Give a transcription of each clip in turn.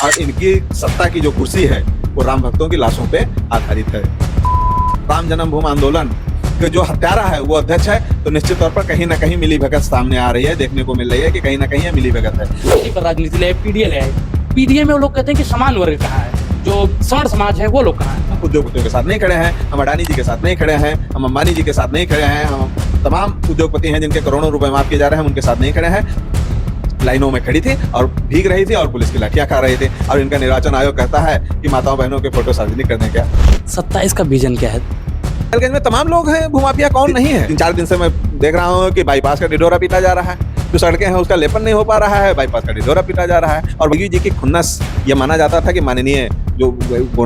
और इनकी सत्ता की जो कुर्सी है वो राम भक्तों की लाशों पे आधारित है। राम जन्मभूमि आंदोलन के जो हत्यारा है वो अध्यक्ष है, तो निश्चित तौर पर कहीं ना कहीं मिलीभगत सामने आ रही है, देखने को मिल रही है कि कहीं ना कहीं ये मिलीभगत है। पर राजनीति ले पीडीए ले आए। पीडीए में वो लोग कहते हैं कि समान वर्ग कहाँ है, जो सवर्ण समाज है वो लोग कहाँ है। उद्योगपतियों के साथ नहीं खड़े हैं, हम अडानी जी के साथ नहीं खड़े हैं, हम अंबानी जी के साथ नहीं खड़े हैं, हम तमाम उद्योगपति हैं जिनके करोड़ों रुपए माफ किए जा रहे हैं, उनके साथ नहीं खड़े हैं। लाइनों में खड़ी थी और भीग रही थी और पुलिस की लाठियां खा रही थी, और इनका निर्वाचन आयोग कहता है कि माताओं बहनों के फोटो सार्वजनिक करने का। 27 का विजन क्या है? गंज में तमाम लोग हैं, भूमाफिया कौन नहीं है। 3-4 दिन से मैं देख रहा हूँ कि बाईपास का ढिढोरा पीटा जा रहा है, जो सड़कें हैं उसका लेपन नहीं हो पा रहा है, बाईपास का ढिढोरा पीटा जा रहा है। और योगी जी की खुन्नस ये माना जाता था कि माननीय जो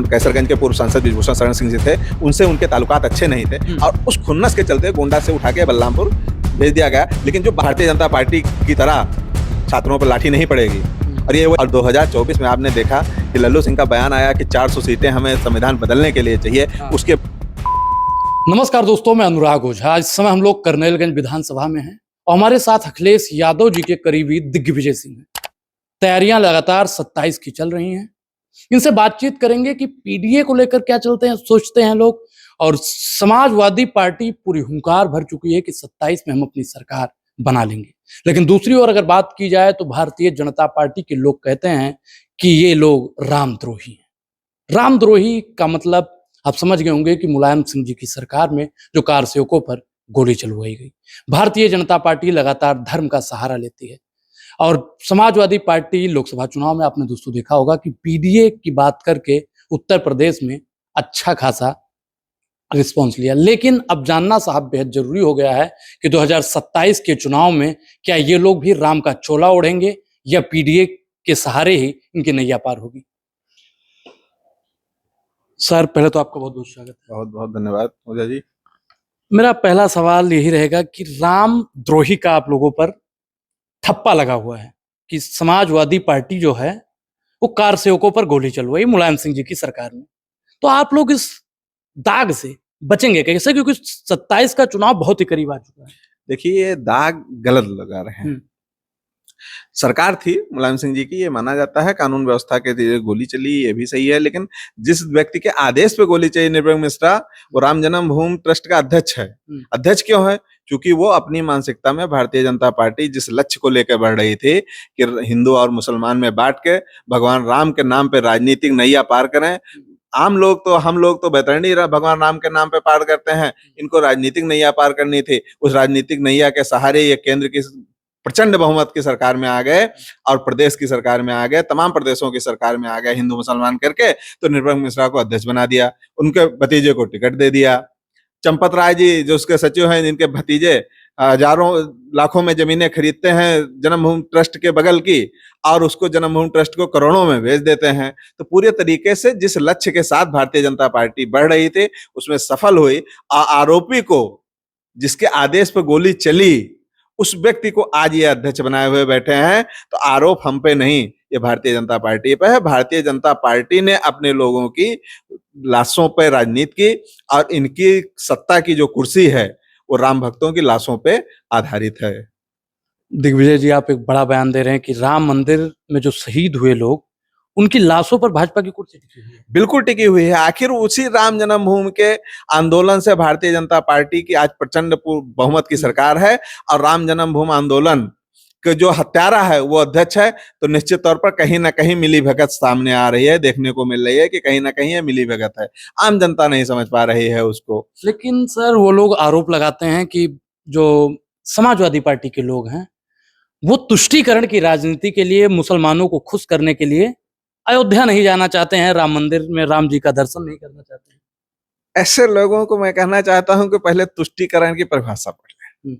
कैसरगंज के पूर्व सांसद बृजभूषण शरण सिंह जी थे, उनसे उनके ताल्लुकात अच्छे नहीं थे, और उस खुन्नस के चलते गोंडा से उठा के बलरामपुर भेज दिया गया। लेकिन जो भारतीय जनता पार्टी की तरह छात्रों पर लाठी नहीं पड़ेगी। और 2024 में आपने देखा कि लल्लू सिंह का बयान आया कि 400 सीटें हमें संविधान बदलने के लिए चाहिए। उसके नमस्कार दोस्तों, मैं अनुराग ओझा। इस समय हम लोग करनेलगंज विधानसभा में हैं और हमारे साथ अखिलेश यादव जी के करीबी दिग्विजय सिंह हैं। तैयारियां लगातार 27 की चल रही हैं। इनसे बातचीत करेंगे कि पीडीए को लेकर क्या सोचते हैं लोग, और समाजवादी पार्टी पूरी हुंकार भर चुकी है कि 27 में हम अपनी सरकार बना लेंगे। लेकिन दूसरी ओर अगर बात की जाए तो भारतीय जनता पार्टी के लोग कहते हैं कि ये लोग रामद्रोही हैं। रामद्रोही का मतलब आप समझ गए होंगे कि मुलायम सिंह जी की सरकार में जो कार सेवकों पर गोली चलवाई गई। भारतीय जनता पार्टी लगातार धर्म का सहारा लेती है, और समाजवादी पार्टी लोकसभा चुनाव में आपने दोस्तों देखा होगा कि पीडीए की बात करके उत्तर प्रदेश में अच्छा खासा रिस्पॉन्स लिया। लेकिन अब जानना साहब बेहद जरूरी हो गया है कि 2027 के चुनाव में क्या ये लोग भी राम का चोला ओढ़ेंगे या पीडीए के सहारे ही इनकी नैया पार होगी। सर, पहले तो आपका बहुत बहुत स्वागत है। बहुत बहुत धन्यवाद ओझा जी। मेरा पहला सवाल यही रहेगा कि राम द्रोही का आप लोगों पर ठप्पा लगा हुआ है कि समाजवादी पार्टी जो है वो कार सेवकों पर गोली चलवाई मुलायम सिंह जी की सरकार में। तो आप लोग इस दाग से बचेंगे कैसे, क्योंकि 27 का चुनाव बहुत ही करीब आ चुका है। देखिए, ये दाग गलत लगा रहे हैं। सरकार थी मुलायम सिंह जी की, ये माना जाता है, कानून व्यवस्था के लिए गोली चली, ये भी सही है। लेकिन जिस व्यक्ति के आदेश पे गोली चली, निर्भय मिश्रा, वो राम जन्मभूमि ट्रस्ट का अध्यक्ष है। अध्यक्ष क्यों है? क्योंकि वो अपनी मानसिकता में भारतीय जनता पार्टी जिस लक्ष्य को लेकर बढ़ रही थी कि हिंदू और मुसलमान में बांट के भगवान राम के नाम पे राजनीतिक नैया पार करें। हम लोग तो बेहतरीन भगवान राम के नाम पे पार करते हैं, इनको राजनीतिक नैया पार करनी थी। उस राजनीतिक नैया के सहारे ये केंद्र की प्रचंड बहुमत की सरकार में आ गए और प्रदेश की सरकार में आ गए, तमाम प्रदेशों की सरकार में आ गए हिंदू मुसलमान करके। तो निर्भय मिश्रा को अध्यक्ष बना दिया, उनके भतीजे को टिकट दे दिया। चंपत राय जी जो उसके सचिव हैं, जिनके भतीजे हजारों लाखों में जमीनें खरीदते हैं जन्मभूमि ट्रस्ट के बगल की, और उसको जन्मभूमि ट्रस्ट को करोड़ों में बेच देते हैं। तो पूरे तरीके से जिस लक्ष्य के साथ भारतीय जनता पार्टी बढ़ रही थी उसमें सफल हुई। आरोपी को, जिसके आदेश पर गोली चली, उस व्यक्ति को आज ये अध्यक्ष बनाए हुए बैठे हैं। तो आरोप हम पे नहीं, ये भारतीय जनता पार्टी पे है। भारतीय जनता पार्टी ने अपने लोगों की लाशों पे राजनीति की, और इनकी सत्ता की जो कुर्सी है वो राम भक्तों की लाशों पे आधारित है। दिग्विजय जी, आप एक बड़ा बयान दे रहे हैं कि राम मंदिर में जो शहीद हुए लोग, उनकी लाशों पर भाजपा की कुर्सी टिकी हुई है। बिल्कुल टिकी हुई है। आखिर उसी राम जन्मभूमि के आंदोलन से भारतीय जनता पार्टी की आज प्रचंड बहुमत की सरकार है, और राम जन्मभूमि आंदोलन के जो हत्यारा है वो अध्यक्ष है। तो निश्चित तौर पर कहीं ना कहीं मिलीभगत सामने आ रही है, देखने को मिल रही है कि कहीं ना कहीं ये मिलीभगत है। आम जनता नहीं समझ पा रही है उसको। लेकिन सर, वो लोग आरोप लगाते हैं कि जो समाजवादी पार्टी के लोग हैं वो तुष्टीकरण की राजनीति के लिए, मुसलमानों को खुश करने के लिए अयोध्या नहीं जाना चाहते हैं, राम मंदिर में राम जी का दर्शन नहीं करना चाहते हैं। ऐसे लोगों को मैं कहना चाहता हूं कि पहले तुष्टीकरण की परिभाषा पढ़ लें।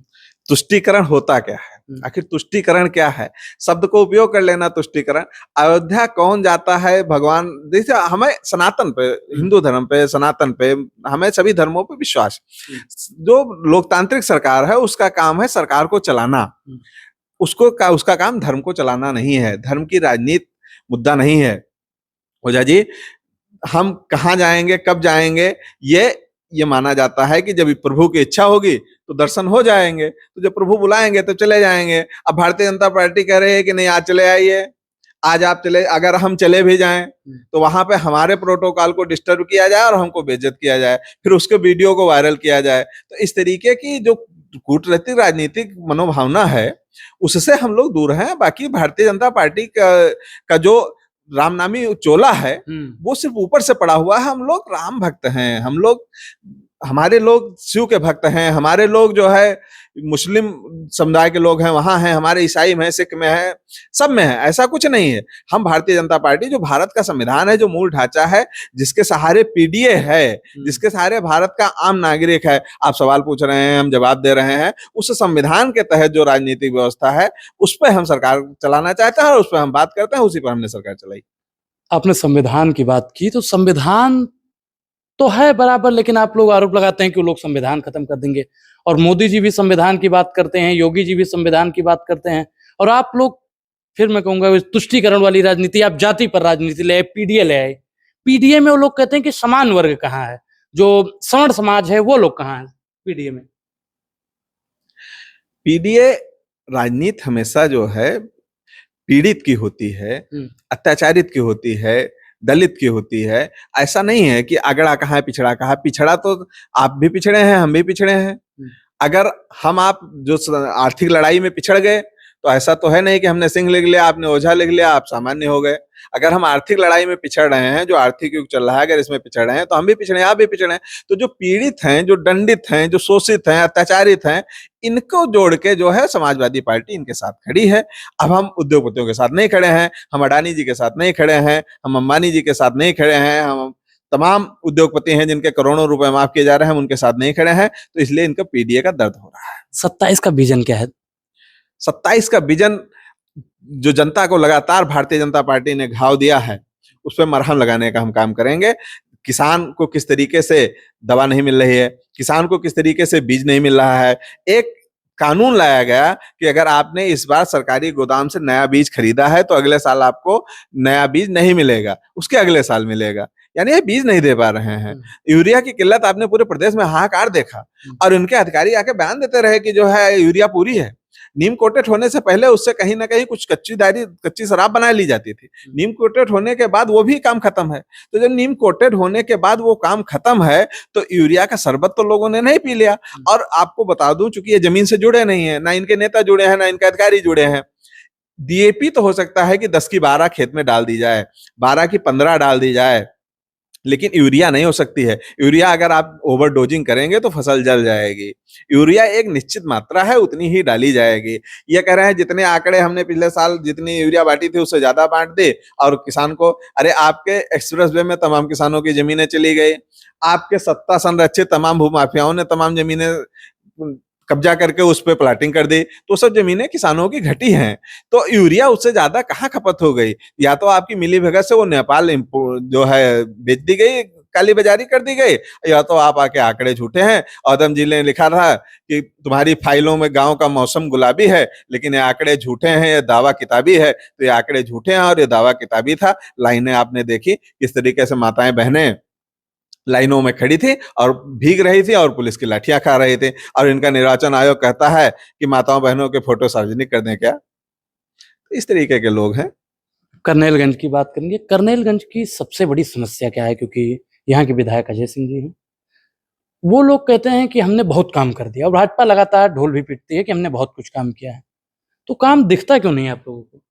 तुष्टीकरण होता क्या है? आखिर तुष्टीकरण क्या है? शब्द को उपयोग कर लेना। तुष्टीकरण, अयोध्या कौन जाता है? भगवान, जैसे हमें सनातन पे, हिंदू धर्म पे, सनातन पे, हमें सभी धर्मों पे विश्वास। जो लोकतांत्रिक सरकार है उसका काम है सरकार को चलाना, उसका काम धर्म को चलाना नहीं है। धर्म की राजनीति मुद्दा नहीं है। ओझा जी, हम कहाँ जाएंगे, कब जाएंगे, ये माना जाता है कि जब प्रभु की इच्छा होगी तो दर्शन हो जाएंगे, तो जब प्रभु बुलाएंगे तो चले जाएंगे। अब भारतीय जनता पार्टी कह रही है कि नहीं, आज चले आइए। आज आप चले, अगर हम चले भी जाएं तो वहां पे हमारे प्रोटोकॉल को डिस्टर्ब किया जाए और हमको बेइज्जत किया जाए, फिर उसके वीडियो को वायरल किया जाए। तो इस तरीके की जो कूटनीतिक राजनीतिक मनोभावना है उससे हम लोग दूर हैं। बाकी भारतीय जनता पार्टी का जो रामनामी चोला है वो सिर्फ ऊपर से पड़ा हुआ है। हम लोग राम भक्त हैं, हम लोग, हमारे लोग शिव के भक्त हैं, हमारे लोग जो है मुस्लिम समुदाय के लोग हैं वहां हैं, हमारे ईसाई में है, सिख में है, सब में है, ऐसा कुछ नहीं है। हम भारतीय जनता पार्टी, जो भारत का संविधान है, जो मूल ढांचा है, जिसके सहारे पीडीए है, जिसके सहारे भारत का आम नागरिक है, आप सवाल पूछ रहे हैं, हम जवाब दे रहे हैं, उस संविधान के तहत जो राजनीतिक व्यवस्था है उस पर हम सरकार चलाना चाहते हैं और उस पर हम बात करते हैं, उसी पर हमने सरकार चलाई। आपने संविधान की बात की, तो संविधान तो है बराबर, लेकिन आप लोग आरोप लगाते हैं कि वो लोग संविधान खत्म कर देंगे, और मोदी जी भी संविधान की बात करते हैं, योगी जी भी संविधान की बात करते हैं, और आप लोग, फिर मैं कहूंगा तुष्टीकरण वाली राजनीति, आप जाति पर राजनीति ले आए, पीडीए ले आए। पीडीए में वो लोग कहते हैं कि समान वर्ग कहाँ है, जो सवर्ण समाज है वो लोग कहाँ है पीडीए में? पीडीए राजनीति हमेशा जो है पीड़ित की होती है, अत्याचारित की होती है, दलित की होती है। ऐसा नहीं है कि अगड़ा कहाँ है, पिछड़ा कहाँ। पिछड़ा तो आप भी पिछड़े हैं, हम भी पिछड़े हैं। अगर हम आप जो आर्थिक लड़ाई में पिछड़ गए तो ऐसा तो है नहीं कि हमने सिंह लिख लिया, आपने ओझा लिख लिया, आप सामान्य हो गए। अगर हम आर्थिक लड़ाई में पिछड़ रहे हैं, जो आर्थिक युग चल रहा है, अगर इसमें पिछड़ रहे हैं तो हम भी पिछड़े हैं, आप भी पिछड़े हैं। तो जो पीड़ित हैं, जो दंडित हैं, जो शोषित हैं, अत्याचारित हैं, इनको जोड़ के जो है समाजवादी पार्टी इनके साथ खड़ी है। अब हम उद्योगपतियों के साथ नहीं खड़े हैं, हम अडानी जी के साथ नहीं खड़े हैं, हम अंबानी जी के साथ नहीं खड़े हैं, हम तमाम उद्योगपति हैं जिनके करोड़ों रुपए माफ किए जा रहे हैं, हम उनके साथ नहीं खड़े हैं। तो इसलिए इनका पीडीए का दर्द हो रहा है। 27 का विजन क्या है? 27 का विजन जो जनता को लगातार भारतीय जनता पार्टी ने घाव दिया है, उस पर मरहम लगाने का हम काम करेंगे। किसान को किस तरीके से दवा नहीं मिल रही है, किसान को किस तरीके से बीज नहीं मिल रहा है। एक कानून लाया गया कि अगर आपने इस बार सरकारी गोदाम से नया बीज खरीदा है तो अगले साल आपको नया बीज नहीं मिलेगा, उसके अगले साल मिलेगा। यानी ये बीज नहीं दे पा रहे हैं। यूरिया की किल्लत आपने पूरे प्रदेश में हाहाकार देखा, और उनके अधिकारी आके बयान देते रहे कि जो है यूरिया पूरी है। नीम कोटेड होने से पहले उससे कहीं ना कहीं कुछ कच्ची शराब बना ली जाती थी। नीम कोटेड होने के बाद वो भी काम खत्म है। तो जब नीम कोटेड होने के बाद वो काम खत्म है तो यूरिया का शरबत तो लोगों ने नहीं पी लिया। और आपको बता दूं, चूंकि ये जमीन से जुड़े नहीं है, ना इनके नेता जुड़े हैं, ना इनके अधिकारी जुड़े हैं। डीएपी तो हो सकता है कि 10 की 12 खेत में डाल दी जाए, 12 की 15 डाल दी जाए, लेकिन यूरिया नहीं हो सकती है। यूरिया अगर आप ओवरडोजिंग करेंगे तो फसल जल जाएगी। यूरिया एक निश्चित मात्रा है, उतनी ही डाली जाएगी। ये कह रहे हैं जितने आंकड़े हमने पिछले साल जितनी यूरिया बांटी थी उससे ज्यादा बांट दे, और किसान को, अरे आपके एक्सप्रेस वे में तमाम किसानों की जमीनें चली गई, आपके सत्ता संरक्षित तमाम भूमाफियाओं ने तमाम जमीनें कब्जा करके उस पर प्लाटिंग कर दी, तो सब जमीनें किसानों की घटी हैं। तो यूरिया उससे ज्यादा कहाँ खपत हो गई? या तो आपकी मिली भगत से वो नेपाल जो है बेच दी गई, काली बाजारी कर दी गई, या तो आप आके आंकड़े झूठे हैं। औदम जी ने लिखा था कि तुम्हारी फाइलों में गांव का मौसम गुलाबी है, लेकिन ये आंकड़े झूठे हैं, ये दावा किताबी है। तो ये आंकड़े झूठे हैं और ये दावा किताबी था। लाइनें आपने देखी किस तरीके से माताएं बहनें लाइनों में खड़ी थी और भीग रही थी और पुलिस की लाठियां खा रहे थे। और इनका निर्वाचन आयोग कहता है कि माताओं बहनों के फोटो सार्वजनिक कर दें क्या? तो इस तरीके के लोग हैं। करनेलगंज की बात करेंगे। करनेलगंज की सबसे बड़ी समस्या क्या है? क्योंकि यहाँ के विधायक अजय सिंह जी हैं, वो लोग कहते हैं कि हमने बहुत काम कर दिया, और भाजपा लगातार ढोल भी पीटती है कि हमने बहुत कुछ काम किया है। तो काम दिखता क्यों नहीं है आप लोगों को?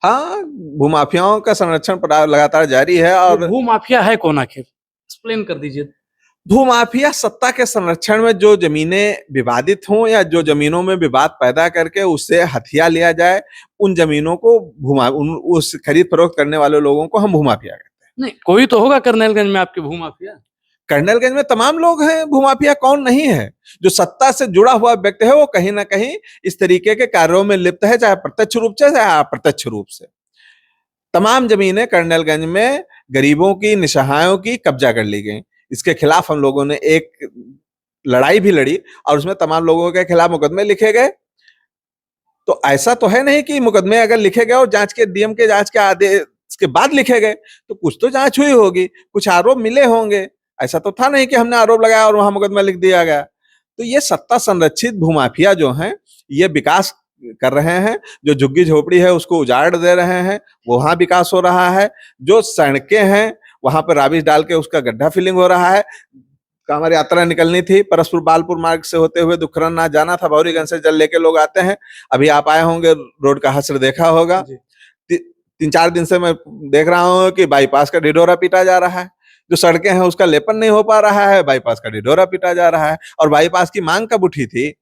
हाँ, भूमाफियाओं का संरक्षण लगातार जारी है। और भूमाफिया है कौन आखिर? एक्सप्लेन कर दीजिए। भूमाफिया सत्ता के संरक्षण में जो जमीनें विवादित हों या जो जमीनों में विवाद पैदा करके उससे हथिया लिया जाए, उन जमीनों को उस खरीद फरोख्त करने वाले लोगों को हम भूमाफिया कहते हैं। नहीं, कोई तो होगा करनेलगंज में आपके भूमाफिया। कर्नलगंज में तमाम लोग हैं भूमाफिया, कौन नहीं है? जो सत्ता से जुड़ा हुआ व्यक्ति है वो कहीं ना कहीं इस तरीके के कार्यों में लिप्त है, चाहे प्रत्यक्ष रूप से चाहे अप्रत्यक्ष रूप से। तमाम जमीनें कर्नलगंज में गरीबों की, निसहायों की कब्जा कर ली गई। इसके खिलाफ हम लोगों ने एक लड़ाई भी लड़ी और उसमें तमाम लोगों के खिलाफ मुकदमे लिखे गए। तो ऐसा तो है नहीं कि मुकदमे अगर लिखे गए और जांच के डीएम के जांच के आदेश के बाद लिखे गए, तो कुछ तो जांच हुई होगी, कुछ आरोप मिले होंगे। ऐसा तो था नहीं कि हमने आरोप लगाया और वहां मुकदमा लिख दिया गया। तो ये सत्ता संरक्षित भूमाफिया जो हैं, ये विकास कर रहे हैं, जो झुग्गी झोपड़ी है उसको उजाड़ दे रहे हैं, वहां विकास हो रहा है। जो सड़कें हैं वहां पर राबिश डाल के उसका गड्ढा फिलिंग हो रहा है। कांवड़ यात्रा निकलनी थी, परसपुर बालपुर मार्ग से होते हुए दुखरन्ना जाना था, भौरीगंज से जल लेके लोग आते हैं। अभी आप आए होंगे, रोड का हश्र देखा होगा। 3-4 दिन से मैं देख रहा हूँ कि बाईपास का ढिढोरा पीटा जा रहा है। जो सड़कें हैं उसका लेपन नहीं हो पा रहा है, बाईपास का ढिढोरा पीटा जा रहा है। और बाईपास की मांग कब उठी थी?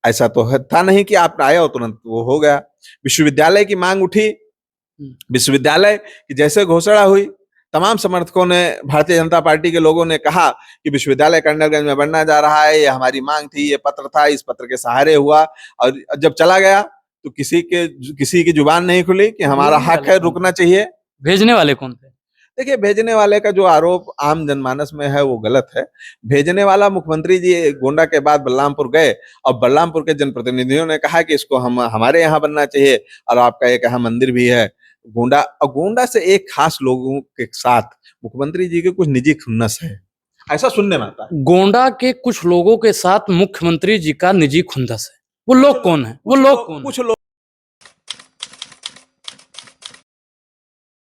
ऐसा तो था नहीं कि आप आए हो तुरंत वो हो गया। विश्वविद्यालय की मांग उठी, विश्वविद्यालय की जैसे घोषणा हुई, तमाम समर्थकों ने, भारतीय जनता पार्टी के लोगों ने कहा कि विश्वविद्यालय कर्नलगंज में बनना जा रहा है, ये हमारी मांग थी, ये पत्र था, इस पत्र के सहारे हुआ। और जब चला गया तो किसी की जुबान नहीं खुली कि हमारा हक है, रुकना चाहिए। भेजने वाले कौन थे? देखिए, भेजने वाले का जो आरोप आम जनमानस में है वो गलत है। भेजने वाला मुख्यमंत्री जी गोंडा के बाद बलरामपुर गए और बलरामपुर के जनप्रतिनिधियों ने कहा कि इसको हम हमारे यहाँ बनना चाहिए, और आपका एक यहाँ मंदिर भी है। गोंडा, और गोंडा से एक खास लोगों के साथ मुख्यमंत्री जी के कुछ निजी खुन्नस है, ऐसा सुनने में आता है। गोंडा के कुछ लोगों के साथ मुख्यमंत्री जी का निजी खुंदस है। वो लोग कौन है? कुछ लोग